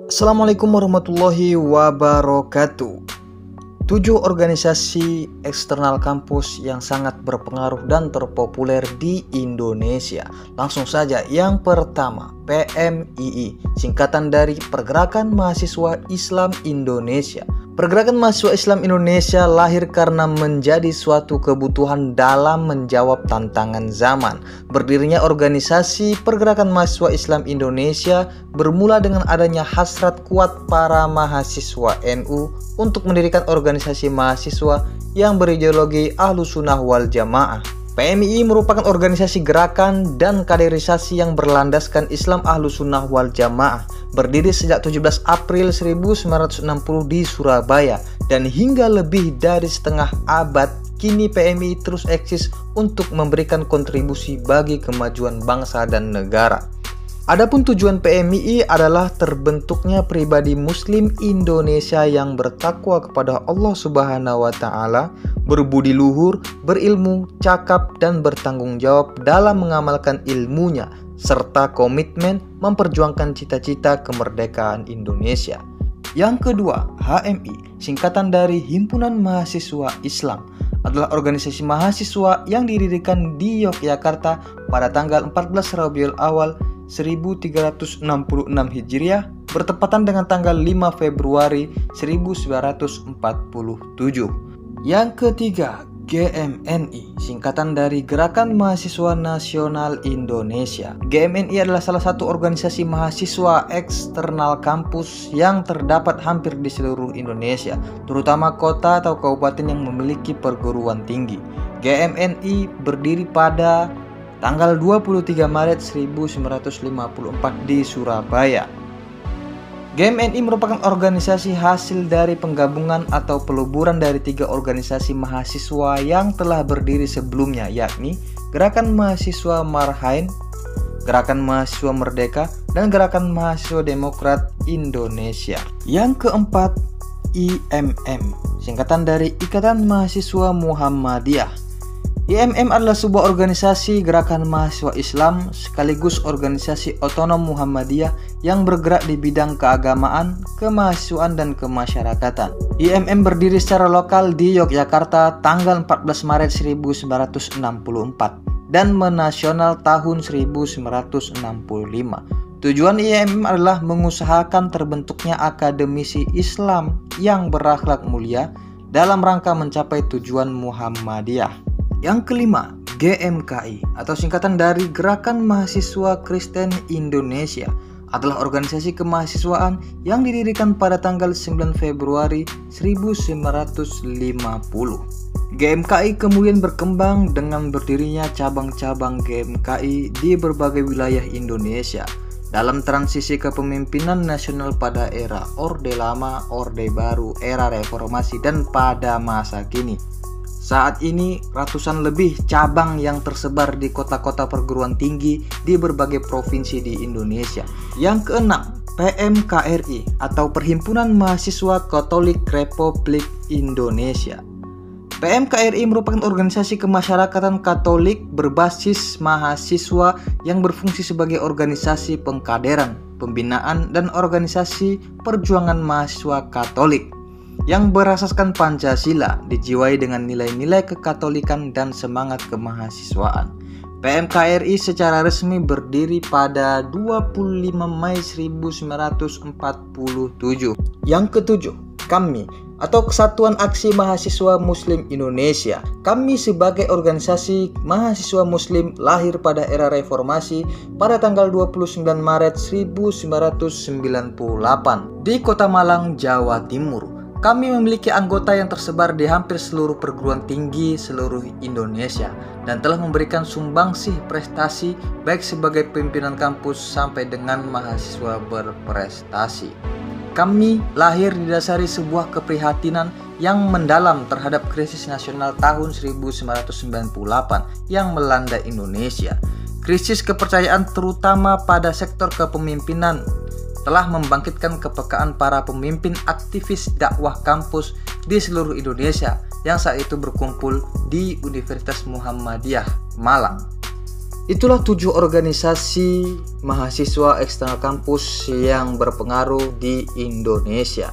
Assalamualaikum warahmatullahi wabarakatuh. 7 organisasi eksternal kampus yang sangat berpengaruh dan terpopuler di Indonesia. Langsung saja, yang pertama PMII, singkatan dari Pergerakan Mahasiswa Islam Indonesia. Pergerakan Mahasiswa Islam Indonesia lahir karena menjadi suatu kebutuhan dalam menjawab tantangan zaman. Berdirinya organisasi Pergerakan Mahasiswa Islam Indonesia bermula dengan adanya hasrat kuat para mahasiswa NU untuk mendirikan organisasi mahasiswa yang berideologi Ahlussunnah wal Jamaah. PMII merupakan organisasi gerakan dan kaderisasi yang berlandaskan Islam Ahlussunnah wal Jamaah, berdiri sejak 17 April 1960 di Surabaya, dan hingga lebih dari setengah abad kini PMII terus eksis untuk memberikan kontribusi bagi kemajuan bangsa dan negara. Adapun tujuan PMII adalah terbentuknya pribadi Muslim Indonesia yang bertakwa kepada Allah Subhanahu wa Ta'ala, berbudi luhur, berilmu, cakap, dan bertanggung jawab dalam mengamalkan ilmunya, serta komitmen memperjuangkan cita-cita kemerdekaan Indonesia. Yang kedua, HMI, singkatan dari Himpunan Mahasiswa Islam, adalah organisasi mahasiswa yang didirikan di Yogyakarta pada tanggal 14 Rabiul Awal 1366 Hijriah bertepatan dengan tanggal 5 Februari 1947. Yang ketiga, GMNI, singkatan dari Gerakan Mahasiswa Nasional Indonesia. GMNI adalah salah satu organisasi mahasiswa eksternal kampus yang terdapat hampir di seluruh Indonesia, terutama kota atau kabupaten yang memiliki perguruan tinggi. GMNI berdiri pada tanggal 23 Maret 1954 di Surabaya. GMNI merupakan organisasi hasil dari penggabungan atau peluburan dari 3 organisasi mahasiswa yang telah berdiri sebelumnya, yakni Gerakan Mahasiswa Marhain, Gerakan Mahasiswa Merdeka, dan Gerakan Mahasiswa Demokrat Indonesia. Yang keempat, IMM, singkatan dari Ikatan Mahasiswa Muhammadiyah. IMM adalah sebuah organisasi gerakan mahasiswa Islam sekaligus organisasi otonom Muhammadiyah yang bergerak di bidang keagamaan, kemahasiswaan, dan kemasyarakatan. IMM berdiri secara lokal di Yogyakarta tanggal 14 Maret 1964 dan menasional tahun 1965. Tujuan IMM adalah mengusahakan terbentuknya akademisi Islam yang berakhlak mulia dalam rangka mencapai tujuan Muhammadiyah. Yang kelima, GMKI atau singkatan dari Gerakan Mahasiswa Kristen Indonesia, adalah organisasi kemahasiswaan yang didirikan pada tanggal 9 Februari 1950. GMKI kemudian berkembang dengan berdirinya cabang-cabang GMKI di berbagai wilayah Indonesia dalam transisi kepemimpinan nasional pada era Orde Lama, Orde Baru, era Reformasi, dan pada masa kini. Saat ini ratusan lebih cabang yang tersebar di kota-kota perguruan tinggi di berbagai provinsi di Indonesia. Yang keenam, PMKRI atau Perhimpunan Mahasiswa Katolik Republik Indonesia. PMKRI merupakan organisasi kemasyarakatan Katolik berbasis mahasiswa yang berfungsi sebagai organisasi pengkaderan, pembinaan, dan organisasi perjuangan mahasiswa Katolik yang berasaskan Pancasila, dijiwai dengan nilai-nilai kekatolikan dan semangat kemahasiswaan. PMKRI secara resmi berdiri pada 25 Mei 1947. Yang ketujuh, KAMI atau Kesatuan Aksi Mahasiswa Muslim Indonesia. KAMI sebagai organisasi mahasiswa muslim lahir pada era reformasi pada tanggal 29 Maret 1998 di Kota Malang, Jawa Timur. Kami memiliki anggota yang tersebar di hampir seluruh perguruan tinggi seluruh Indonesia dan telah memberikan sumbangsih prestasi baik sebagai pimpinan kampus sampai dengan mahasiswa berprestasi. Kami lahir didasari sebuah keprihatinan yang mendalam terhadap krisis nasional tahun 1998 yang melanda Indonesia. Krisis kepercayaan terutama pada sektor kepemimpinan telah membangkitkan kepekaan para pemimpin aktivis dakwah kampus di seluruh Indonesia yang saat itu berkumpul di Universitas Muhammadiyah Malang. Itulah 7 organisasi mahasiswa eksternal kampus yang berpengaruh di Indonesia.